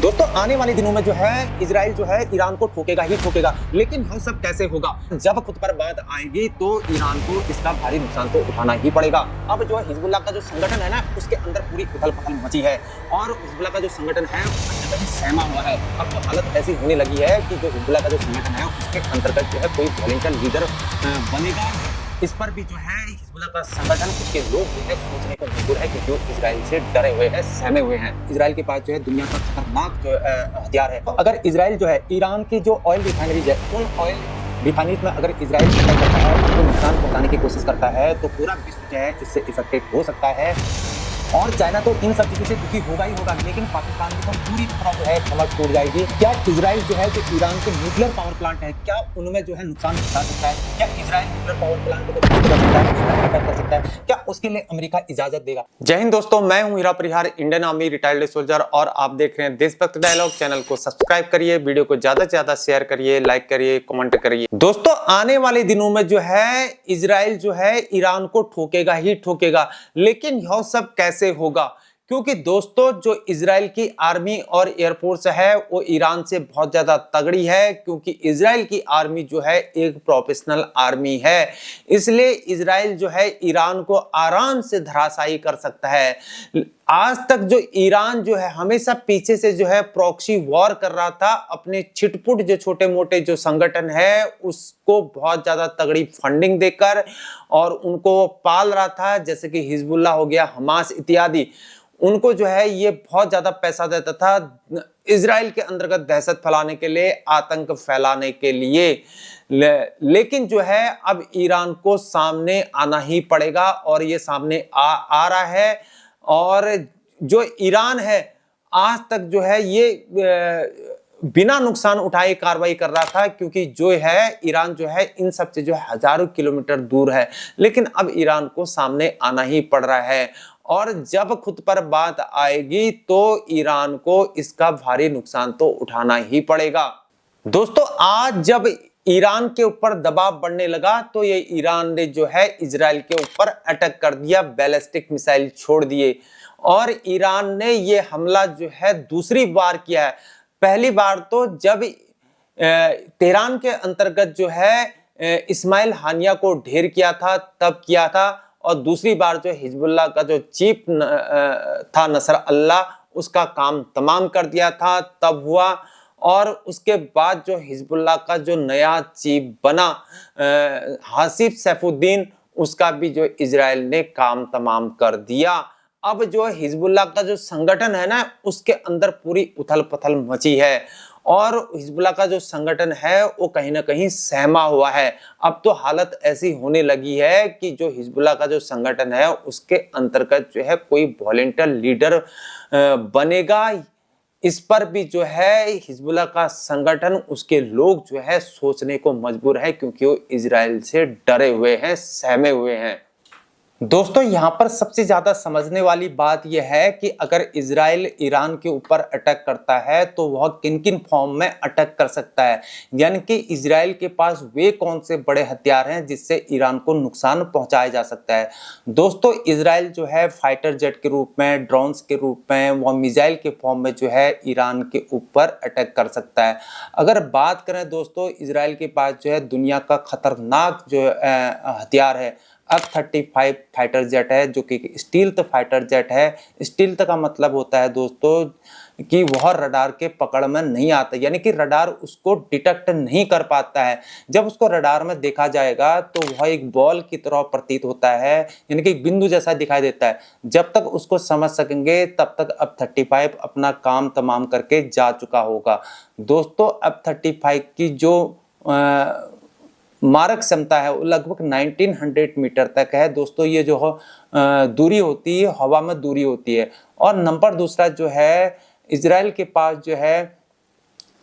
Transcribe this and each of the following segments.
दोस्तों आने वाले दिनों में जो है इजराइल जो है ईरान को ठोकेगा ही ठोकेगा, लेकिन यह सब कैसे होगा? जब खुद पर बात आएगी तो ईरान को इसका भारी नुकसान तो उठाना ही पड़ेगा। अब जो हिजबुल्लाह का जो संगठन है ना, उसके अंदर पूरी उथल पुथल मची है और हिजबुल्लाह का जो संगठन है वो सहमा हुआ है। अब तो हालत ऐसी होने लगी है कि जो हिजबुल्लाह का जो संगठन है उसके अंतर्गत जो है कोई वॉलंटियर लीडर बनेगा। इस पर भी जो है हिजबुल्लाह का संगठन, उसके लोग जो है सोचने को मजबूर है कि जो इजराइल से डरे हुए हैं, सहमे हुए हैं। इजराइल के पास जो है दुनिया का खतरनाक जो हथियार है। तो अगर इजराइल जो है ईरान की जो ऑयल रिफाइनरीज है, उन ऑयल रिफाइनरीज में अगर इजराइल अटैक करता है, उनको नुकसान पहुंचाने की कोशिश करता है, तो पूरा विश्व जो है इससे इफेक्टेड हो सकता है। और चाइना तो इन सब चीजों से दुखी होगा ही होगा, लेकिन पाकिस्तान की तो पूरी तरह जो है समझ टूट जाएगी। क्या इजराइल जो है जो ईरान के न्यूक्लियर पावर प्लांट है, क्या उनमें जो है नुकसान पहुंचा सकता है? क्या इजराइल न्यूक्लियर पावर प्लांट को कर सकता है, अटैक कर सकता है? क्या उसके लिए अमेरिका इजाजत देगा? जय हिंद दोस्तों, मैं हूं हीरा परिहार, इंडियन आर्मी रिटायर्ड सोल्जर, और आप देख रहे हैं देशभक्त डायलॉग। चैनल को सब्सक्राइब करिए, वीडियो को ज्यादा से ज्यादा शेयर करिए, लाइक करिए, कमेंट करिए। दोस्तों आने वाले दिनों में जो है इजराइल जो है ईरान को ठोकेगा ही ठोकेगा, लेकिन यह सब कैसे होगा? क्योंकि दोस्तों जो इजराइल की आर्मी और एयरफोर्स है वो ईरान से बहुत ज्यादा तगड़ी है, क्योंकि इजराइल की आर्मी जो है एक प्रोफेशनल आर्मी है। इसलिए इजराइल जो है ईरान को आराम से धराशायी कर सकता है। आज तक जो ईरान जो है हमेशा पीछे से जो है प्रॉक्सी वॉर कर रहा था, अपने छिटपुट जो छोटे मोटे जो संगठन है उसको बहुत ज्यादा तगड़ी फंडिंग देकर, और उनको पाल रहा था, जैसे कि हिजबुल्लाह हो गया, हमास इत्यादि। उनको जो है ये बहुत ज्यादा पैसा देता था इजराइल के अंतर्गत दहशत फैलाने के लिए, आतंक फैलाने के लिए। लेकिन जो है अब ईरान को सामने आना ही पड़ेगा, और ये सामने आ रहा है। और जो ईरान है आज तक जो है ये बिना नुकसान उठाए कार्रवाई कर रहा था, क्योंकि जो है ईरान जो है इन सब से जो है हजारों किलोमीटर दूर है। लेकिन अब ईरान को सामने आना ही पड़ रहा है, और जब खुद पर बात आएगी तो ईरान को इसका भारी नुकसान तो उठाना ही पड़ेगा। दोस्तों आज जब ईरान के ऊपर दबाव बढ़ने लगा तो ये ईरान ने जो है इजराइल के ऊपर अटैक कर दिया, बैलिस्टिक मिसाइल छोड़ दिए, और ईरान ने ये हमला जो है दूसरी बार किया है। पहली बार तो जब तेहरान के अंतर्गत जो है इस्माइल हानिया को ढेर किया था तब किया था, और दूसरी बार जो हिजबुल्लाह का जो चीफ था नसर अल्लाह, उसका काम तमाम कर दिया था तब हुआ। और उसके बाद जो हिजबुल्लाह का जो नया चीफ बना हासिफ सैफुद्दीन, उसका भी जो इजराइल ने काम तमाम कर दिया। अब जो हिजबुल्लाह का जो संगठन है ना, उसके अंदर पूरी उथल पुथल मची है, और हिजबुल्लाह का जो संगठन है वो कहीं ना कहीं सहमा हुआ है। अब तो हालत ऐसी होने लगी है कि जो हिजबुल्लाह का जो संगठन है उसके अंतर्गत जो है कोई वॉलंटियर लीडर बनेगा। इस पर भी जो है हिजबुल्लाह का संगठन, उसके लोग जो है सोचने को मजबूर है, क्योंकि वो इजराइल से डरे हुए हैं, सहमे हुए हैं। दोस्तों यहाँ पर सबसे ज्यादा समझने वाली बात यह है कि अगर इजराइल ईरान के ऊपर अटैक करता है तो वह किन किन फॉर्म में अटैक कर सकता है, यानी कि इजराइल के पास वे कौन से बड़े हथियार हैं जिससे ईरान को नुकसान पहुंचाया जा सकता है। दोस्तों इजराइल जो है फाइटर जेट के रूप में, ड्रोन्स के रूप में, वह मिसाइल के फॉर्म में जो है ईरान के ऊपर अटैक कर सकता है। अगर बात करें दोस्तों, इजराइल के पास जो है दुनिया का खतरनाक जो हथियार है F-35 फाइटर जेट है, जो कि स्टील्थ फाइटर जेट है। स्टील्थ का मतलब होता है दोस्तों कि वह रडार के पकड़ में नहीं आता, यानी कि रडार उसको डिटेक्ट नहीं कर पाता है। जब उसको रडार में देखा जाएगा तो वह एक बॉल की तरह प्रतीत होता है, यानी कि एक बिंदु जैसा दिखाई देता है। जब तक उसको समझ सकेंगे तब तक F-35 अपना काम तमाम करके जा चुका होगा। दोस्तों F-35 की जो मारक क्षमता है वो लगभग 1900 मीटर तक है। दोस्तों ये जो दूरी होती है हवा में दूरी होती है। और नंबर दूसरा जो है इजराइल के पास जो है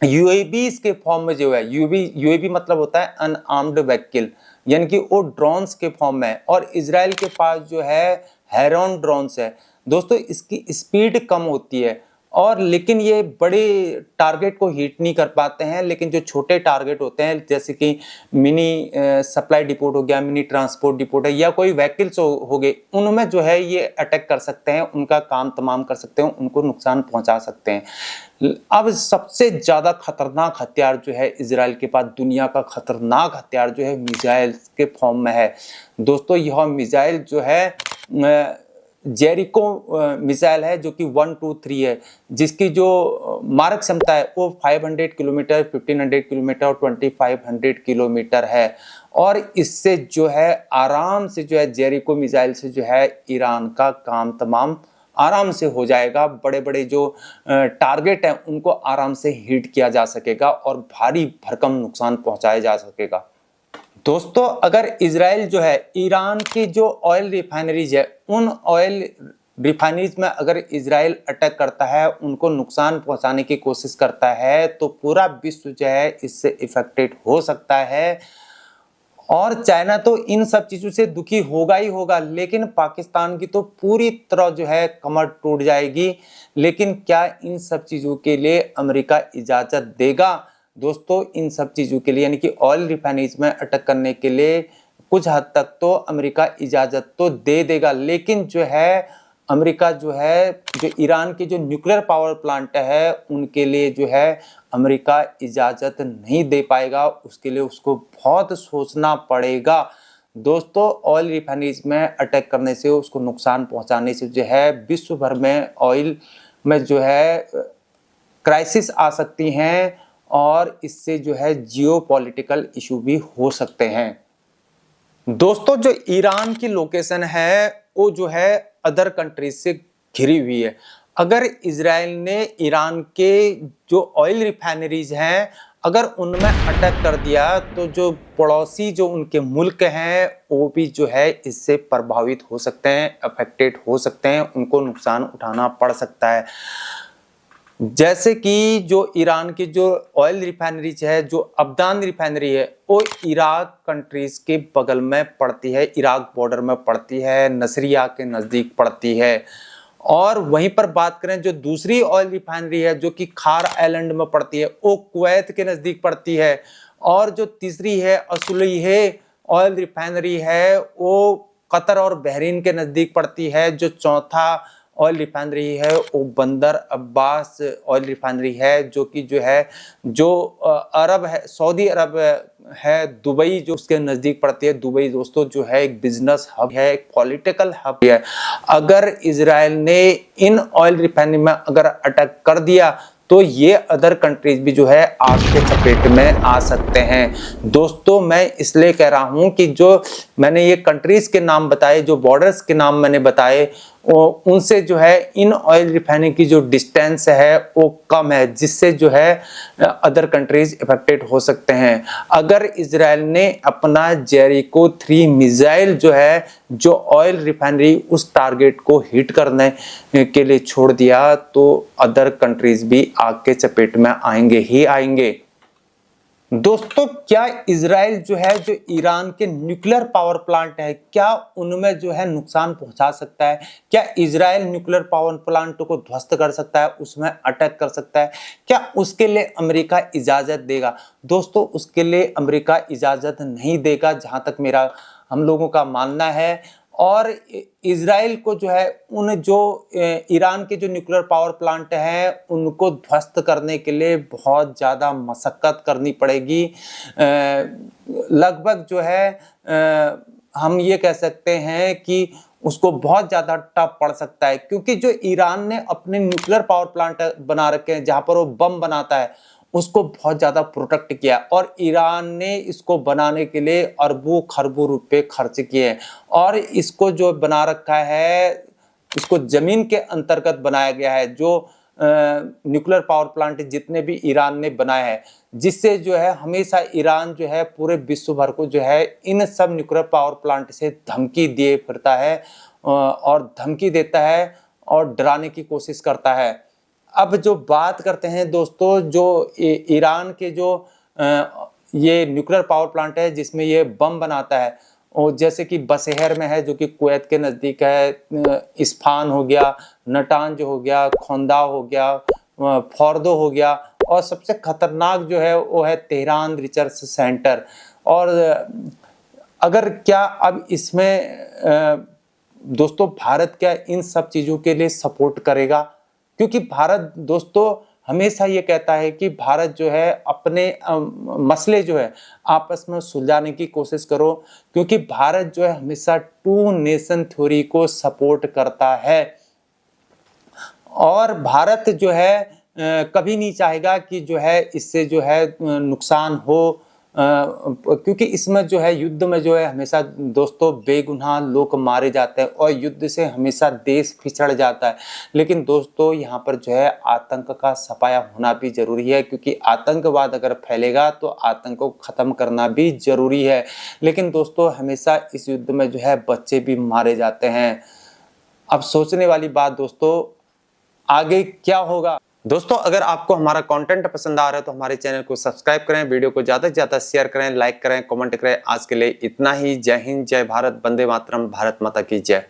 यूएवी के फॉर्म में जो है, यूएवी मतलब होता है अनआर्म्ड व्हीकल, यानी कि वो ड्रोन्स के फॉर्म में। और इजराइल के पास जो है हेरॉन ड्रोन्स है। दोस्तों इसकी स्पीड कम होती है और लेकिन ये बड़े टारगेट को हिट नहीं कर पाते हैं, लेकिन जो छोटे टारगेट होते हैं जैसे कि मिनी सप्लाई डिपोट हो गया, मिनी ट्रांसपोर्ट डिपोट है, या कोई व्हीकल्स हो गए, उनमें जो है ये अटैक कर सकते हैं, उनका काम तमाम कर सकते हैं, उनको नुकसान पहुंचा सकते हैं। अब सबसे ज्यादा खतरनाक हथियार जो है इजराइल के पास, दुनिया का खतरनाक हथियार जो है मिसाइल के फॉर्म में है। दोस्तों यह मिसाइल जो है जेरिको मिसाइल है, जो कि 123 है, जिसकी जो मारक क्षमता है वो 500 किलोमीटर, 1500 किलोमीटर और 2500 किलोमीटर है। और इससे जो है आराम से जो है जेरिको मिसाइल से जो है ईरान का काम तमाम आराम से हो जाएगा। बड़े बड़े जो टारगेट हैं उनको आराम से हिट किया जा सकेगा और भारी भरकम नुकसान पहुंचाया जा सकेगा। दोस्तों अगर इजराइल जो है ईरान की जो ऑयल रिफाइनरीज है, उन ऑयल रिफाइनरीज में अगर इजराइल अटैक करता है, उनको नुकसान पहुंचाने की कोशिश करता है, तो पूरा विश्व जो है इससे इफेक्टेड हो सकता है। और चाइना तो इन सब चीजों से दुखी होगा ही होगा, लेकिन पाकिस्तान की तो पूरी तरह जो है कमर टूट जाएगी। लेकिन क्या इन सब चीजों के लिए अमेरिका इजाजत देगा? दोस्तों इन सब चीजों के लिए यानी कि ऑयल रिफाइनरीज में अटैक करने के लिए कुछ हद तक तो अमेरिका इजाजत तो दे देगा, लेकिन जो है अमेरिका जो है जो ईरान के जो न्यूक्लियर पावर प्लांट है उनके लिए जो है अमेरिका इजाजत नहीं दे पाएगा। उसके लिए उसको बहुत सोचना पड़ेगा। दोस्तों ऑयल रिफाइनरीज में अटैक करने से, उसको नुकसान पहुंचाने से जो है विश्व भर में ऑयल में जो है क्राइसिस आ सकती हैं, और इससे जो है जियोपॉलिटिकल इशू भी हो सकते हैं। दोस्तों जो ईरान की लोकेशन है वो जो है अदर कंट्रीज से घिरी हुई है। अगर इजराइल ने ईरान के जो ऑयल रिफाइनरीज हैं अगर उनमें अटैक कर दिया, तो जो पड़ोसी जो उनके मुल्क हैं वो भी जो है इससे प्रभावित हो सकते हैं, अफेक्टेड हो सकते हैं, उनको नुकसान उठाना पड़ सकता है। जैसे कि जो ईरान की जो ऑयल रिफाइनरीज है, जो अब्दान रिफाइनरी है, वो इराक कंट्रीज के बगल में पड़ती है, इराक बॉर्डर में पड़ती है, नसरिया के नज़दीक पड़ती है। और वहीं पर बात करें जो दूसरी ऑयल रिफाइनरी है जो कि खार आइलैंड में पड़ती है, वो कुवैत के नज़दीक पड़ती है। और जो तीसरी है असुलैह ऑयल रिफाइनरी है वो कतर और बहरीन के नज़दीक पड़ती है। जो चौथा ऑयल रिफाइनरी है वो बंदर अब्बास ऑयल रिफाइनरी है, जो कि जो है जो अरब है, सऊदी अरब है, दुबई जो उसके नज़दीक पड़ती है। दुबई दोस्तों जो है एक बिजनेस हब है, एक पॉलिटिकल हब है। अगर इजराइल ने इन ऑयल रिफाइनरी में अगर अटैक कर दिया तो ये अदर कंट्रीज भी जो है आग के चपेट में आ सकते हैं। दोस्तों मैं इसलिए कह रहा हूं कि जो मैंने ये कंट्रीज के नाम बताए, जो बॉर्डर्स के नाम मैंने बताए, उनसे जो है इन ऑयल रिफाइनरी की जो डिस्टेंस है वो कम है, जिससे जो है अदर कंट्रीज इफेक्टेड हो सकते हैं। अगर इजराइल ने अपना जेरिको 3 मिसाइल जो है जो ऑयल रिफाइनरी उस टारगेट को हिट करने के लिए छोड़ दिया, तो अदर कंट्रीज भी आग के चपेट में आएंगे ही आएंगे। दोस्तों क्या इजराइल जो है जो ईरान के न्यूक्लियर पावर प्लांट है, क्या उनमें जो है नुकसान पहुंचा सकता है? क्या इजराइल न्यूक्लियर पावर प्लांट को ध्वस्त कर सकता है, उसमें अटैक कर सकता है? क्या उसके लिए अमेरिका इजाजत देगा? दोस्तों उसके लिए अमेरिका इजाजत नहीं देगा, जहां तक मेरा हम लोगों का मानना है। और इजराइल को जो है उन जो ईरान के जो न्यूक्लियर पावर प्लांट हैं उनको ध्वस्त करने के लिए बहुत ज़्यादा मशक्क़त करनी पड़ेगी। लगभग जो है हम ये कह सकते हैं कि उसको बहुत ज़्यादा टफ पड़ सकता है, क्योंकि जो ईरान ने अपने न्यूक्लियर पावर प्लांट बना रखे हैं जहाँ पर वो बम बनाता है, उसको बहुत ज़्यादा प्रोटेक्ट किया, और ईरान ने इसको बनाने के लिए अरबों खरबों रुपए खर्च किए। और इसको जो बना रखा है, इसको ज़मीन के अंतर्गत बनाया गया है, जो न्यूक्लियर पावर प्लांट जितने भी ईरान ने बनाए हैं, जिससे जो है हमेशा ईरान जो है पूरे विश्व भर को जो है इन सब न्यूक्लियर पावर प्लांट से धमकी दिए फिरता है, और धमकी देता है और डराने की कोशिश करता है। अब जो बात करते हैं दोस्तों, जो ईरान के जो ये न्यूक्लियर पावर प्लांट है जिसमें ये बम बनाता है, और जैसे कि बसहेर में है जो कि कुवैत के नज़दीक है, इस्फान हो गया, नटांज हो गया, खोंदा हो गया, फोर्दो हो गया, और सबसे खतरनाक जो है वो है तेहरान रिसर्च सेंटर। और अगर क्या अब इसमें दोस्तों भारत क्या इन सब चीज़ों के लिए सपोर्ट करेगा? क्योंकि भारत दोस्तों हमेशा ये कहता है कि भारत जो है अपने मसले जो है आपस में सुलझाने की कोशिश करो, क्योंकि भारत जो है हमेशा टू नेशन थ्योरी को सपोर्ट करता है। और भारत जो है कभी नहीं चाहेगा कि जो है इससे जो है नुकसान हो, क्योंकि इसमें जो है युद्ध में जो है हमेशा दोस्तों बेगुनाह लोग मारे जाते हैं और युद्ध से हमेशा देश पिछड़ जाता है। लेकिन दोस्तों यहाँ पर जो है आतंक का सफाया होना भी जरूरी है, क्योंकि आतंकवाद अगर फैलेगा तो आतंक को खत्म करना भी जरूरी है। लेकिन दोस्तों हमेशा इस युद्ध में जो है बच्चे भी मारे जाते हैं। अब सोचने वाली बात दोस्तों, आगे क्या होगा? दोस्तों अगर आपको हमारा कंटेंट पसंद आ रहा है तो हमारे चैनल को सब्सक्राइब करें, वीडियो को ज़्यादा से ज़्यादा शेयर करें, लाइक करें, कमेंट करें। आज के लिए इतना ही। जय हिंद, जय भारत, वंदे मातरम, भारत माता की जय।